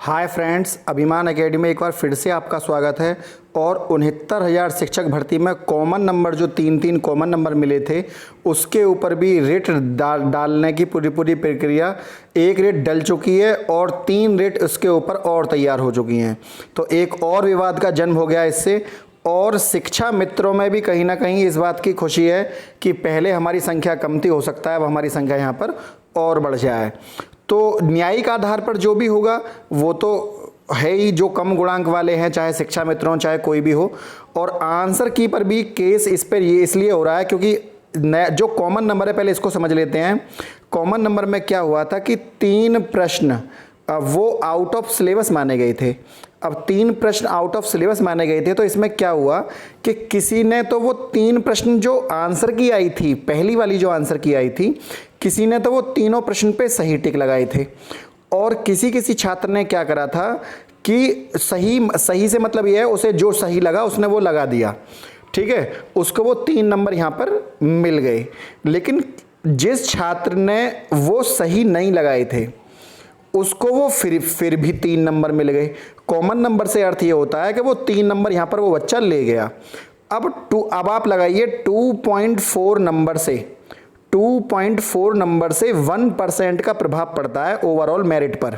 Hi friends, अभिमान academy में एक बार फिर से आपका स्वागत है। और 69,000 शिक्षक भर्ती में कॉमन नंबर जो तीन कॉमन नंबर मिले थे उसके ऊपर भी रेट डालने की पूरी प्रक्रिया, एक रेट डल चुकी है और 3 रेट उसके ऊपर और तैयार हो चुकी हैं। तो एक और विवाद का जन्म हो गया इससे, और शिक्षा मित्रों में भी कहीं ना कहीं इस बात की खुशी है कि पहले हमारी संख्या कम थी, हो सकता है अब हमारी संख्या यहाँ पर और बढ़ जाए। तो न्यायिक आधार पर जो भी होगा वो तो है ही, जो कम गुणांक वाले हैं, चाहे शिक्षा मित्रों चाहे कोई भी हो। और आंसर की पर भी केस इस पर ये इसलिए हो रहा है क्योंकि जो कॉमन नंबर है, पहले इसको समझ लेते हैं। कॉमन नंबर में क्या हुआ था कि 3 प्रश्न वो आउट ऑफ सिलेबस माने गए थे। अब 3 प्रश्न आउट ऑफ सिलेबस माने गए थे, तो इसमें क्या हुआ कि किसी ने तो वो 3 प्रश्न जो आंसर की आई थी, पहली वाली जो आंसर की आई थी, किसी ने तो वो तीनों प्रश्न पे सही टिक लगाए थे। और किसी छात्र ने क्या करा था कि सही से मतलब ये है, उसे जो सही लगा उसने वो लगा दिया, ठीक है, उसको वो 3 नंबर यहाँ पर मिल गए। लेकिन जिस छात्र ने वो सही नहीं लगाए थे उसको वो फिर भी 3 नंबर मिल गए। कॉमन नंबर से अर्थ ये होता है कि वो 3 नंबर यहाँ पर वो बच्चा ले गया। अब आप लगाइए 2.4 नंबर से 1% का प्रभाव पड़ता है ओवरऑल मेरिट पर।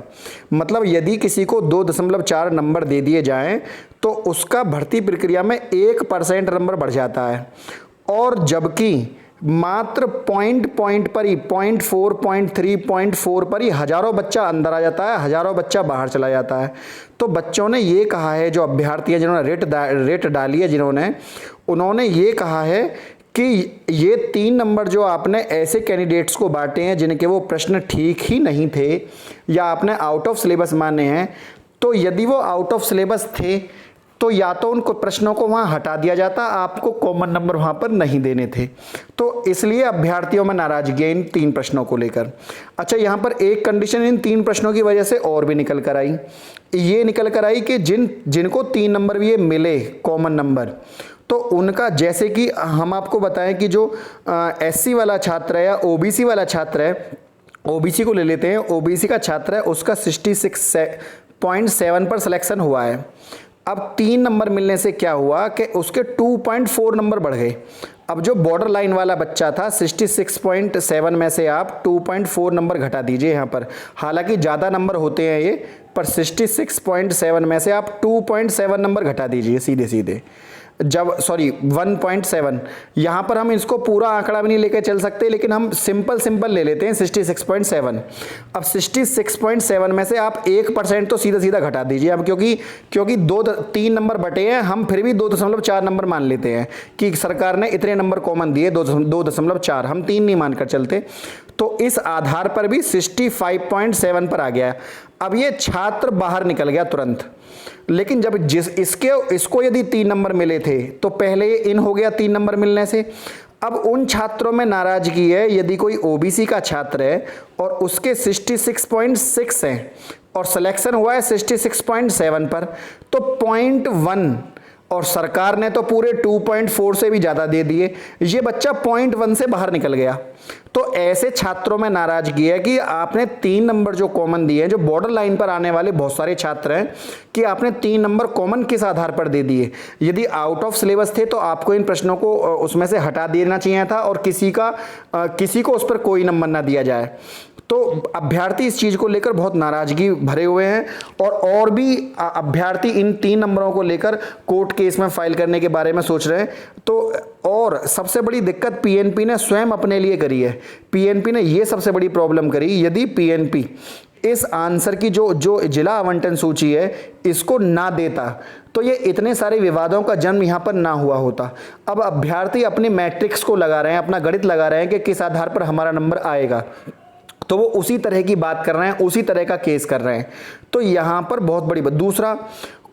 मतलब यदि किसी को 2.4 नंबर दे दिए जाएं तो उसका भर्ती प्रक्रिया में 1% नंबर बढ़ जाता है। और जबकि मात्र पॉइंट पर ही 0.4, 0.3, 0.4 पर ही हजारों बच्चा अंदर आ जाता है, हजारों बच्चा बाहर चला जाता है। तो बच्चों ने ये कहा है, जो अभ्यर्थी है जिन्होंने रेट डाली है, उन्होंने ये कहा है कि ये 3 नंबर जो आपने ऐसे कैंडिडेट्स को बांटे हैं जिनके वो प्रश्न ठीक ही नहीं थे या आपने आउट ऑफ सिलेबस माने हैं, तो यदि वो आउट ऑफ सिलेबस थे तो या तो उनको प्रश्नों को वहाँ हटा दिया जाता, आपको कॉमन नंबर वहाँ पर नहीं देने थे। तो इसलिए अभ्यर्थियों में नाराजगी है इन 3 प्रश्नों को लेकर। अच्छा, यहाँ पर एक कंडीशन इन 3 प्रश्नों की वजह से और भी निकल कर आई। ये निकल कर आई कि जिनको 3 नंबर भी ये मिले कॉमन नंबर, तो उनका, जैसे कि हम आपको बताएं कि जो एससी वाला छात्र है या ओबीसी वाला छात्र है, ओबीसी को ले लेते हैं, ओबीसी का छात्र है, उसका 66.7 पर सिलेक्शन हुआ है। अब 3 नंबर मिलने से क्या हुआ कि उसके 2.4 नंबर बढ़ गए। अब जो बॉर्डर लाइन वाला बच्चा था 66.7 में से आप 2.4 नंबर घटा दीजिए यहाँ पर, हालांकि ज़्यादा नंबर होते हैं ये, पर 66.7 में से आप 2.7 नंबर घटा दीजिए सीधे, 1.7। यहाँ पर हम इसको पूरा आंकड़ा भी नहीं लेकर चल सकते, लेकिन हम सिंपल ले लेते हैं 66.7। अब 66.7 में से आप 1% तो सीधा घटा दीजिए। अब क्योंकि 3 नंबर बटे हैं, हम फिर भी 2.4 नंबर मान लेते हैं कि सरकार ने इतने नंबर कॉमन दिए, 2.4, हम 3 नहीं मानकर चलते। तो इस आधार पर भी 65.7 पर आ गया। अब ये छात्र बाहर निकल गया तुरंत। लेकिन जब इसको यदि 3 नंबर मिले थे तो पहले ये इन हो गया 3 नंबर मिलने से। अब उन छात्रों में नाराजगी है, यदि कोई ओबीसी का छात्र है और उसके 66.6 हैं और सिलेक्शन हुआ है 66.7 पर, तो 0.1, और सरकार ने तो पूरे 2.4 से भी ज़्यादा दे दिए, ये बच्चा 0.1 से बाहर निकल गया। तो ऐसे छात्रों में नाराजगी है कि आपने 3 नंबर जो कॉमन दिए हैं, जो बॉर्डर लाइन पर आने वाले बहुत सारे छात्र हैं, कि आपने 3 नंबर कॉमन किस आधार पर दे दिए। यदि आउट ऑफ सिलेबस थे तो आपको इन प्रश्नों को उसमें से हटा देना चाहिए था और किसी को उस पर कोई नंबर ना दिया जाए। तो अभ्यर्थी इस चीज़ को लेकर बहुत नाराजगी भरे हुए हैं और भी अभ्यर्थी इन 3 नंबरों को लेकर कोर्ट केस में फाइल करने के बारे में सोच रहे हैं। तो और सबसे बड़ी दिक्कत पीएनपी ने स्वयं अपने लिए करी है। पीएनपी ने ये सबसे बड़ी प्रॉब्लम करी, यदि पीएनपी इस आंसर की जो जिला आवंटन सूची है इसको ना देता तो ये इतने सारे विवादों का जन्म यहाँ पर ना हुआ होता। अब अभ्यर्थी अपने मैट्रिक्स को लगा रहे हैं, अपना गणित लगा रहे हैं कि किस आधार पर हमारा नंबर आएगा, तो वो उसी तरह की बात कर रहे हैं, उसी तरह का केस कर रहे हैं। तो यहाँ पर बहुत बड़ी बात। दूसरा,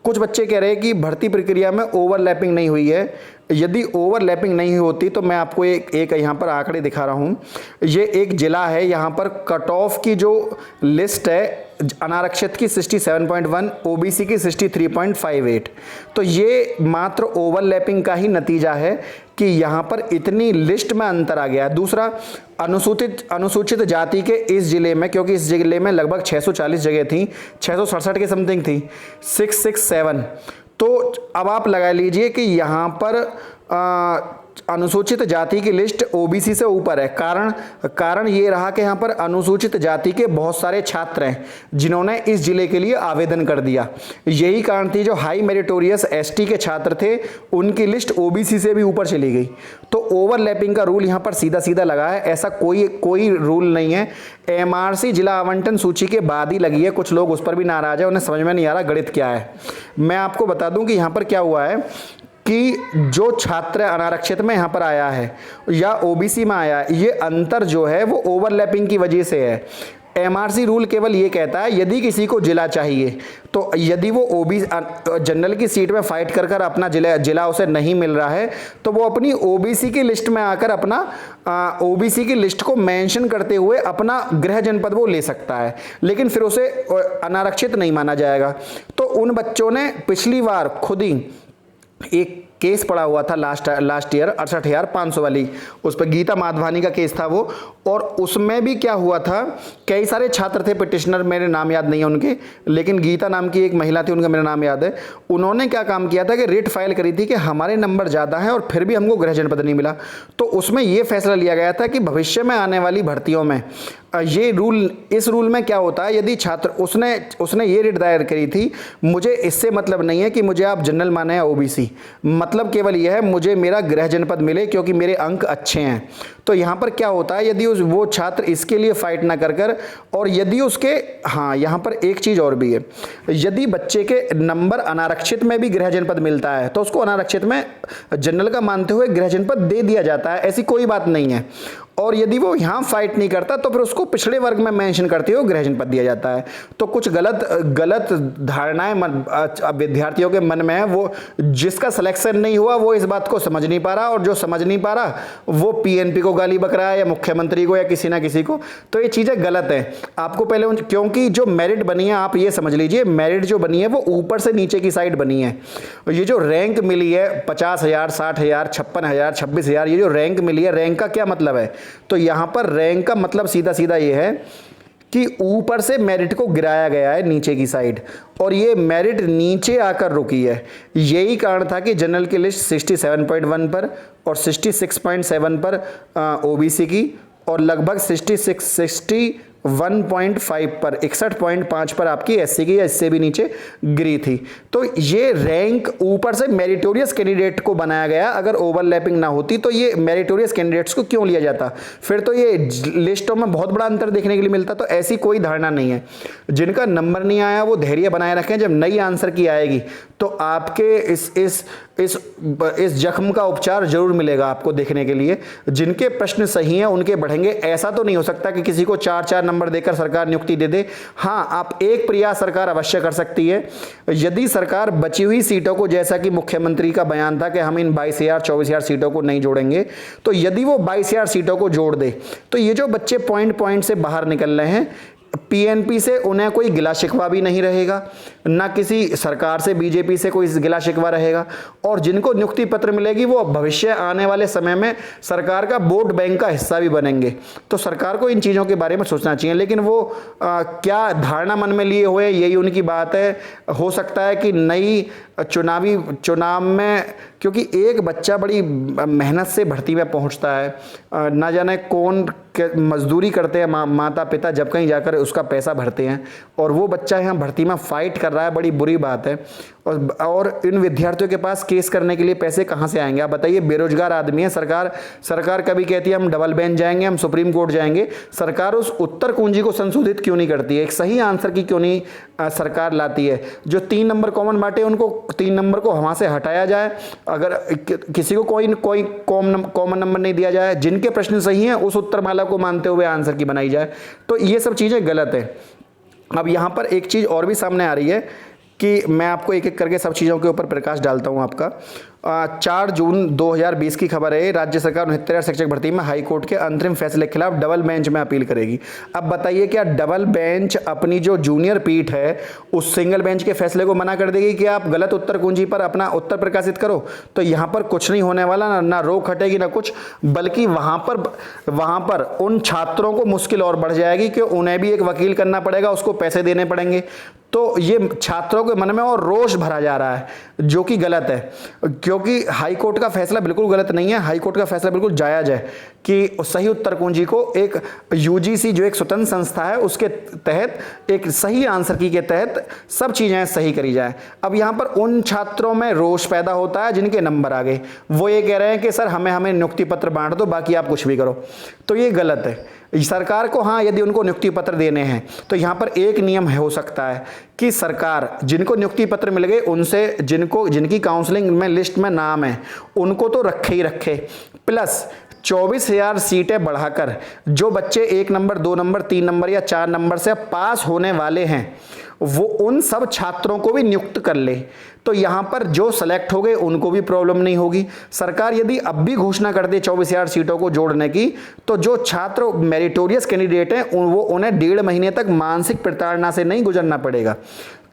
कुछ बच्चे कह रहे हैं कि भर्ती प्रक्रिया में ओवरलैपिंग नहीं हुई है। यदि ओवरलैपिंग नहीं होती तो मैं आपको एक यहाँ पर आंकड़े दिखा रहा हूँ। ये एक जिला है, यहाँ पर कट ऑफ की जो लिस्ट है अनारक्षित की 67.1, ओबीसी की 63.58। तो ये मात्र ओवरलैपिंग का ही नतीजा है कि यहाँ पर इतनी लिस्ट में अंतर आ गया। दूसरा, अनुसूचित जाति के इस जिले में, क्योंकि इस जिले में लगभग 640 जगह थी, 667 के समथिंग थी, 667। तो अब आप लगा लीजिए कि यहाँ पर अनुसूचित जाति की लिस्ट ओबीसी से ऊपर है। कारण ये रहा कि यहाँ पर अनुसूचित जाति के बहुत सारे छात्र हैं जिन्होंने इस जिले के लिए आवेदन कर दिया। यही कारण थी, जो हाई मेरिटोरियस एसटी के छात्र थे उनकी लिस्ट ओबीसी से भी ऊपर चली गई। तो ओवरलैपिंग का रूल यहाँ पर सीधा सीधा लगा है, ऐसा कोई रूल नहीं है। एमआरसी जिला आवंटन सूची के बाद ही लगी है, कुछ लोग उस पर भी नाराज है, उन्हें समझ में नहीं आ रहा गणित क्या है। मैं आपको बता दूं कि यहाँ पर क्या हुआ है कि जो छात्र अनारक्षित में यहाँ पर आया है या ओबीसी में आया है, ये अंतर जो है वो ओवरलैपिंग की वजह से है। एमआरसी रूल केवल ये कहता है यदि किसी को जिला चाहिए, तो यदि वो जनरल की सीट में फाइट कर अपना जिला उसे नहीं मिल रहा है, तो वो अपनी ओबीसी की लिस्ट में आकर अपना ओबीसी की लिस्ट को मेंशन करते हुए अपना गृह जनपद वो ले सकता है, लेकिन फिर उसे अनारक्षित नहीं माना जाएगा। तो उन बच्चों ने पिछली बार खुद ही एक केस पड़ा हुआ था लास्ट ईयर 68,500 वाली, उस पर गीता माधवानी का केस था वो, और उसमें भी क्या हुआ था, कई सारे छात्र थे पिटिशनर, मेरे नाम याद नहीं है उनके, लेकिन गीता नाम की एक महिला थी, उनका मेरा नाम याद है। उन्होंने क्या काम किया था कि रिट फाइल करी थी कि हमारे नंबर ज़्यादा हैं और फिर भी हमको गृह जनपद नहीं मिला। तो उसमें ये फैसला लिया गया था कि भविष्य में आने वाली भर्तियों में ये रूल, इस रूल में क्या होता है, यदि छात्र उसने ये रिट दायर करी थी, मुझे इससे मतलब नहीं है कि मुझे आप जनरल माने या ओबीसी, मतलब केवल यह है मुझे मेरा गृह जनपद मिले क्योंकि मेरे अंक अच्छे हैं। तो यहाँ पर क्या होता है, यदि वो छात्र इसके लिए फाइट ना कर और यदि उसके, हाँ यहाँ पर एक चीज़ और भी है, यदि बच्चे के नंबर अनारक्षित में भी गृह जनपद मिलता है तो उसको अनारक्षित में जनरल का मानते हुए गृह जनपद दे दिया जाता है, ऐसी कोई बात नहीं है। और यदि वो यहाँ फाइट नहीं करता तो फिर उसको पिछड़े वर्ग में मेंशन करते हुए गृह जनपद दिया जाता है। तो कुछ गलत धारणाएं विद्यार्थियों के मन में है, वो जिसका सिलेक्शन नहीं हुआ वो इस बात को समझ नहीं पा रहा, और जो समझ नहीं पा रहा वो पीएनपी को गाली बक रहा है या मुख्यमंत्री को या किसी ना किसी को। तो ये चीज़ें गलत है। आपको पहले क्योंकि जो मेरिट बनी है, आप ये समझ लीजिए मेरिट जो बनी है वो ऊपर से नीचे की साइड बनी है। ये जो रैंक मिली है 50,000, 60,000, 56,000, 26,000, ये जो रैंक मिली है, रैंक का क्या मतलब है, तो यहां पर रैंक का मतलब सीधा सीधा ये है कि ऊपर से मेरिट को गिराया गया है नीचे की साइड, और ये मेरिट नीचे आकर रुकी है। यही कारण था कि जनरल की लिस्ट 67.1 पर और 66.7 पर ओबीसी की, और लगभग 61.5 पर 61.5 पर आपकी एससी की या इससे भी नीचे गिरी थी। तो ये रैंक ऊपर से मेरिटोरियस कैंडिडेट को बनाया गया। अगर ओवरलैपिंग ना होती तो ये मेरिटोरियस कैंडिडेट्स को क्यों लिया जाता, फिर तो ये लिस्टों में बहुत बड़ा अंतर देखने के लिए मिलता। तो ऐसी कोई धारणा नहीं है। जिनका नंबर नहीं आया वो धैर्य बनाए रखें, जब नई आंसर की आएगी तो आपके इस जख्म का उपचार जरूर मिलेगा आपको देखने के लिए। जिनके प्रश्न सही हैं उनके बढ़ेंगे। ऐसा तो नहीं हो सकता कि किसी को 4-4 नंबर देकर सरकार नियुक्ति दे दे। हाँ, आप एक प्रयास सरकार अवश्य कर सकती है। यदि सरकार बची हुई सीटों को, जैसा कि मुख्यमंत्री का बयान था कि हम इन 22,000 24,000 सीटों को नहीं जोड़ेंगे, तो यदि वो 22,000 सीटों को जोड़ दे तो ये जो बच्चे पॉइंट से बाहर निकल रहे हैं, पीएनपी से उन्हें कोई गिला शिकवा भी नहीं रहेगा, ना किसी सरकार से बीजेपी से कोई गिला शिकवा रहेगा, और जिनको नियुक्ति पत्र मिलेगी वो भविष्य आने वाले समय में सरकार का वोट बैंक का हिस्सा भी बनेंगे। तो सरकार को इन चीज़ों के बारे में सोचना चाहिए। लेकिन वो क्या धारणा मन में लिए हुए, यही उनकी बात है। हो सकता है कि नई चुनाव में, क्योंकि एक बच्चा बड़ी मेहनत से भर्ती में पहुंचता है, ना जाने कौन मजदूरी करते हैं माता पिता, जब कहीं जाकर उसका पैसा भरते हैं, और वो बच्चा यहाँ भर्ती में फाइट कर रहा है, बड़ी बुरी बात है। और इन विद्यार्थियों के पास केस करने के लिए पैसे कहाँ से आएंगे, आप बताइए। बेरोजगार आदमी है। सरकार कभी कहती है हम डबल बेंच जाएंगे, हम सुप्रीम कोर्ट जाएंगे। सरकार उस उत्तर कुंजी को संशोधित क्यों नहीं करती है, एक सही आंसर की क्यों नहीं सरकार लाती है। जो 3 नंबर कॉमन बांटे उनको 3 नंबर को वहाँ से हटाया जाए, अगर किसी को कोई कॉमन नंबर नहीं दिया जाए, जिनके प्रश्न सही हैं उस उत्तरमाला को मानते हुए आंसर की बनाई जाए। तो ये सब चीज़ें गलत है। अब यहाँ पर एक चीज़ और भी सामने आ रही है कि मैं आपको एक एक करके सब चीज़ों के ऊपर प्रकाश डालता हूँ आपका। 4 जून 2020 की खबर है। राज्य सरकार 69,000 शिक्षक भर्ती में हाई कोर्ट के अंतरिम फैसले के खिलाफ डबल बेंच में अपील करेगी। अब बताइए, क्या डबल बेंच अपनी जो जूनियर पीठ है उस सिंगल बेंच के फैसले को मना कर देगी कि आप गलत उत्तर कुंजी पर अपना उत्तर प्रकाशित करो? तो यहाँ पर कुछ नहीं होने वाला, ना रोक हटेगी ना कुछ, बल्कि वहाँ पर उन छात्रों को मुश्किल और बढ़ जाएगी कि उन्हें भी एक वकील करना पड़ेगा, उसको पैसे देने पड़ेंगे। तो ये छात्रों के मन में और रोष भरा जा रहा है, जो कि गलत है, क्योंकि हाई कोर्ट का फैसला बिल्कुल गलत नहीं है। हाई कोर्ट का फैसला बिल्कुल जायज़ है कि सही उत्तर कुंजी को एक यूजीसी जो एक स्वतंत्र संस्था है उसके तहत एक सही आंसर की के तहत सब चीज़ें सही करी जाए। अब यहाँ पर उन छात्रों में रोष पैदा होता है जिनके नंबर आ गए, वो ये कह रहे हैं कि सर हमें नियुक्ति पत्र बांट दो, बाकी आप कुछ भी करो। तो ये गलत है। सरकार को हाँ, यदि उनको नियुक्ति पत्र देने हैं तो यहाँ पर एक नियम हो सकता है कि सरकार जिनको नियुक्ति पत्र मिल गए उनसे जिनकी काउंसलिंग में लिस्ट में नाम है उनको तो रखे ही रखे, प्लस 24,000 सीटें बढ़ाकर जो बच्चे 1 नंबर 2 नंबर 3 नंबर या 4 नंबर से पास होने वाले हैं वो उन सब छात्रों को भी नियुक्त कर ले। तो यहाँ पर जो सेलेक्ट हो गए उनको भी प्रॉब्लम नहीं होगी। सरकार यदि अब भी घोषणा कर दे 24,000 सीटों को जोड़ने की, तो जो छात्र मेरिटोरियस कैंडिडेट हैं उन्हें 1.5 महीने तक मानसिक प्रताड़ना से नहीं गुजरना पड़ेगा,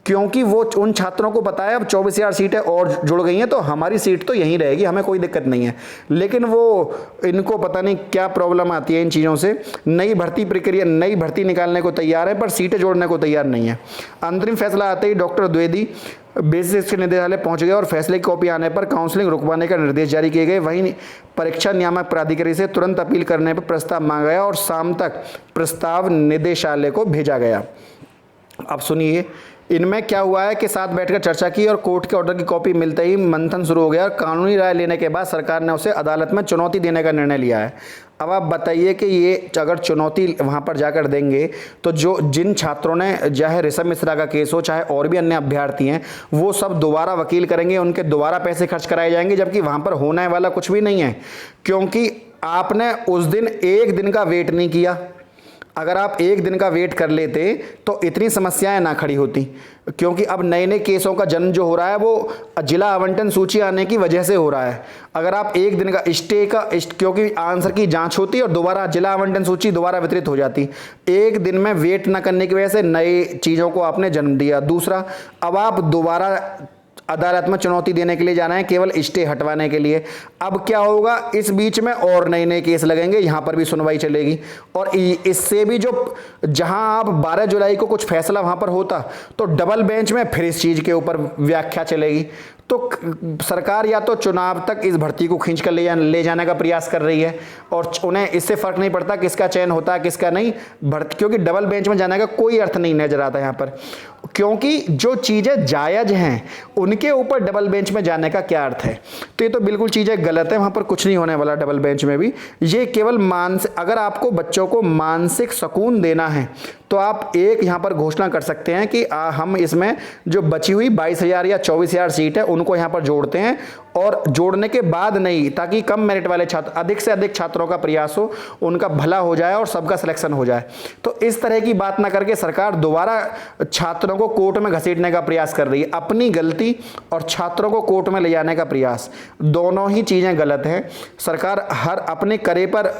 क्योंकि वो उन छात्रों को पता है अब 24,000 सीटें और जुड़ गई हैं तो हमारी सीट तो यहीं रहेगी, हमें कोई दिक्कत नहीं है। लेकिन वो इनको पता नहीं क्या प्रॉब्लम आती है इन चीज़ों से। नई भर्ती निकालने को तैयार है पर सीटें जोड़ने को तैयार नहीं है। अंतरिम फैसला आते ही डॉक्टर द्विवेदी बेसिक शिक्षा निदेशालय पहुंच गए और फैसले की कॉपी आने पर काउंसलिंग रुकवाने का निर्देश जारी किए गए। वहीं परीक्षा नियामक प्राधिकारी से तुरंत अपील करने पर प्रस्ताव मांगा गया और शाम तक प्रस्ताव निदेशालय को भेजा गया। अब सुनिए इनमें क्या हुआ है कि साथ बैठकर चर्चा की और कोर्ट के ऑर्डर की कॉपी मिलते ही मंथन शुरू हो गया और कानूनी राय लेने के बाद सरकार ने उसे अदालत में चुनौती देने का निर्णय लिया है। अब आप बताइए कि ये अगर चुनौती वहाँ पर जाकर देंगे तो जिन छात्रों ने चाहे ऋषभ मिश्रा का केस हो चाहे और भी अन्य अभ्यर्थी हैं वो सब दोबारा वकील करेंगे, उनके दोबारा पैसे खर्च कराए जाएंगे, जबकि वहाँ पर होने वाला कुछ भी नहीं है, क्योंकि आपने उस दिन 1 दिन का वेट नहीं किया। अगर आप 1 दिन का वेट कर लेते तो इतनी समस्याएं ना खड़ी होती, क्योंकि अब नए नए केसों का जन्म जो हो रहा है वो जिला आवंटन सूची आने की वजह से हो रहा है। अगर आप 1 दिन का क्योंकि आंसर की जांच होती और दोबारा जिला आवंटन सूची दोबारा वितरित हो जाती, 1 दिन में वेट ना करने की वजह से नई चीज़ों को आपने जन्म दिया। दूसरा, अब आप दोबारा अदालत में चुनौती देने के लिए जाना है केवल स्टे हटवाने के लिए। अब क्या होगा, इस बीच में और नए नए केस लगेंगे, यहाँ पर भी सुनवाई चलेगी और इससे भी जहाँ आप 12 जुलाई को कुछ फैसला वहाँ पर होता तो डबल बेंच में फिर इस चीज़ के ऊपर व्याख्या चलेगी। तो सरकार या तो चुनाव तक इस भर्ती को खींच कर ले जाने का प्रयास कर रही है और उन्हें इससे फ़र्क नहीं पड़ता किसका चयन होता है किसका नहीं, क्योंकि डबल बेंच में जाने का कोई अर्थ नहीं नजर आता यहाँ पर, क्योंकि जो चीज़ें जायज़ हैं उनके ऊपर डबल बेंच में जाने का क्या अर्थ है। तो ये तो बिल्कुल चीज़ें गलत है, वहाँ पर कुछ नहीं होने वाला डबल बेंच में भी। ये केवल अगर आपको बच्चों को मानसिक सुकून देना है तो आप एक यहाँ पर घोषणा कर सकते हैं कि हम इसमें जो बची हुई 22,000 या 24,000 सीट है उनको यहाँ पर जोड़ते हैं, और जोड़ने के बाद नहीं, ताकि कम मेरिट वाले छात्र, अधिक से अधिक छात्रों का प्रयास हो, उनका भला हो जाए और सबका सिलेक्शन हो जाए। तो इस तरह की बात ना करके सरकार दोबारा छात्रों को कोर्ट में घसीटने का प्रयास कर रही है। अपनी गलती और छात्रों को कोर्ट में ले जाने का प्रयास, दोनों ही चीज़ें गलत हैं। सरकार हर अपने करे पर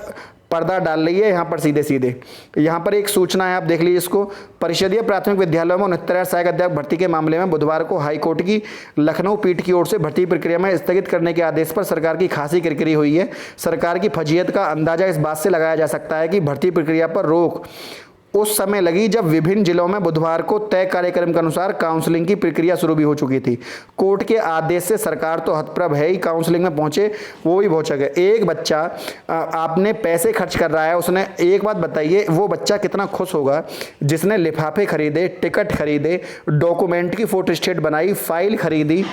पर्दा डाल रही है यहाँ पर सीधे सीधे। यहाँ पर एक सूचना है, आप देख लीजिए इसको। परिषदीय प्राथमिक विद्यालयों में 69,000 सहायक अध्यापक भर्ती के मामले में बुधवार को हाईकोर्ट की लखनऊ पीठ की ओर से भर्ती प्रक्रिया में स्थगित करने के आदेश पर सरकार की खासी किरकिरी हुई है। सरकार की फजीहत का अंदाजा इस बात से लगाया जा सकता है कि भर्ती प्रक्रिया पर रोक उस समय लगी जब विभिन्न जिलों में बुधवार को तय कार्यक्रम के अनुसार काउंसलिंग की प्रक्रिया शुरू भी हो चुकी थी। कोर्ट के आदेश से सरकार तो हतप्रभ है ही, काउंसलिंग में पहुंचे वो भी पहुंच गए। एक बच्चा आपने पैसे खर्च कर रहा है, उसने, एक बात बताइए, वो बच्चा कितना खुश होगा जिसने लिफाफे खरीदे, टिकट खरीदे, डॉक्यूमेंट की फोटोस्टेट बनाई, फाइल खरीदी,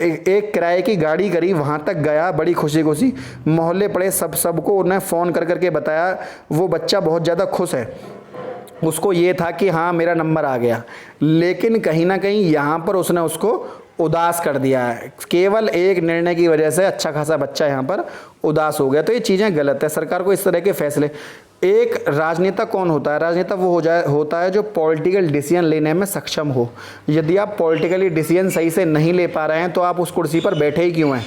एक किराए की गाड़ी करी, वहाँ तक गया, बड़ी खुशी खुशी, मोहल्ले पड़े सबको उन्हें फ़ोन कर करके बताया। वो बच्चा बहुत ज़्यादा खुश है, उसको ये था कि हाँ मेरा नंबर आ गया। लेकिन कहीं ना कहीं यहाँ पर उसने उसको उदास कर दिया है, केवल एक निर्णय की वजह से अच्छा खासा बच्चा यहाँ पर उदास हो गया। तो ये चीज़ें गलत है। सरकार को इस तरह के फैसले, एक राजनेता कौन होता है? राजनेता वो होता है जो पॉलिटिकल डिसीजन लेने में सक्षम हो। यदि आप पॉलिटिकली डिसीजन सही से नहीं ले पा रहे हैं तो आप उस कुर्सी पर बैठे ही क्यों हैं?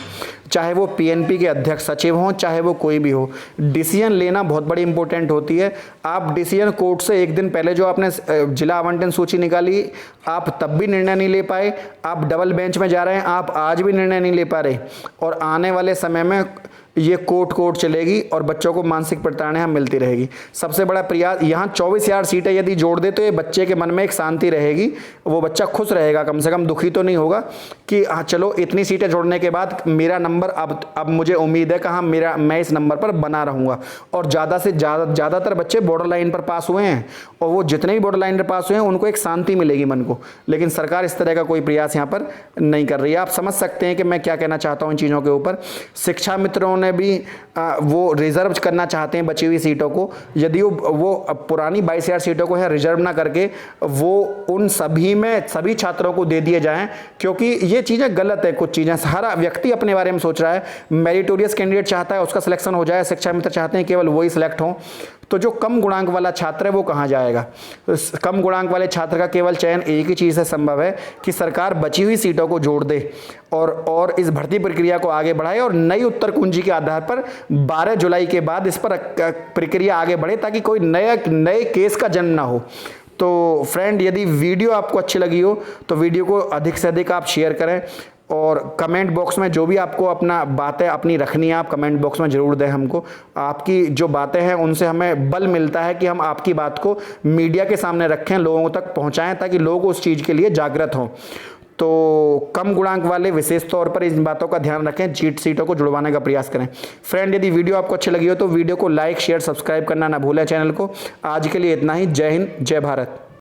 चाहे वो पीएनपी के अध्यक्ष सचिव हों, चाहे वो कोई भी हो, डिसीजन लेना बहुत बड़ी इंपॉर्टेंट होती है। आप डिसीजन कोर्ट से एक दिन पहले जो आपने जिला आवंटन सूची निकाली, आप तब भी निर्णय नहीं ले पाए, आप डबल बेंच में जा रहे हैं, आप आज भी निर्णय नहीं ले पा रहे, और आने वाले समय में ये कोर्ट चलेगी और बच्चों को मानसिक प्रताड़ना मिलती रहेगी। सबसे बड़ा प्रयास यहाँ 24,000 सीटें यदि जोड़ दे तो ये बच्चे के मन में एक शांति रहेगी, वो बच्चा खुश रहेगा, कम से कम दुखी तो नहीं होगा कि हाँ चलो इतनी सीटें जोड़ने के बाद मेरा नंबर अब मुझे उम्मीद है कि हाँ मैं इस नंबर पर बना रहूँगा। और ज़्यादा से ज़्यादातर बच्चे बॉर्डर लाइन पर पास हुए हैं, और वो जितने भी बॉर्डर लाइन पर पास हुए हैं उनको एक शांति मिलेगी मन को, लेकिन सरकार इस तरह का कोई प्रयास यहाँ पर नहीं कर रही है। आप समझ सकते हैं कि मैं क्या कहना चाहता हूँ इन चीज़ों के ऊपर। शिक्षा मित्रों ने भी वो रिजर्व करना चाहते हैं बची हुई सीटों को, यदि वो पुरानी 22,000 सीटों को है रिजर्व ना करके वो उन सभी छात्रों को दे दिए जाएं, क्योंकि ये चीज़ें गलत है। कुछ चीज़ें हर व्यक्ति अपने बारे में सोच रहा है, मेरिटोरियस कैंडिडेट चाहता है उसका सिलेक्शन हो जाए, शिक्षा मित्र चाहते हैं केवल वही सिलेक्ट हों, तो जो कम गुणांक वाला छात्र है वो कहाँ जाएगा? कम गुणांक वाले छात्र का केवल चयन एक ही चीज़ से संभव है कि सरकार बची हुई सीटों को जोड़ दे और इस भर्ती प्रक्रिया को आगे बढ़ाए, और नई उत्तर कुंजी के आधार पर 12 जुलाई के बाद इस पर प्रक्रिया आगे बढ़े, ताकि कोई नए केस का जन्म ना हो। तो फ्रेंड, यदि वीडियो आपको अच्छी लगी हो तो वीडियो को अधिक से अधिक आप शेयर करें, और कमेंट बॉक्स में जो भी आपको अपना बातें अपनी रखनी है आप कमेंट बॉक्स में ज़रूर दें हमको। आपकी जो बातें हैं उनसे हमें बल मिलता है कि हम आपकी बात को मीडिया के सामने रखें, लोगों तक पहुंचाएं, ताकि लोग उस चीज़ के लिए जागृत हों। तो कम गुणांक वाले विशेष तौर पर इन बातों का ध्यान रखें, सीटों को जुड़वाने का प्रयास करें। फ्रेंड, यदि वीडियो आपको अच्छी लगी हो तो वीडियो को लाइक शेयर सब्सक्राइब करना ना भूलें चैनल को। आज के लिए इतना ही। जय हिंद, जय भारत।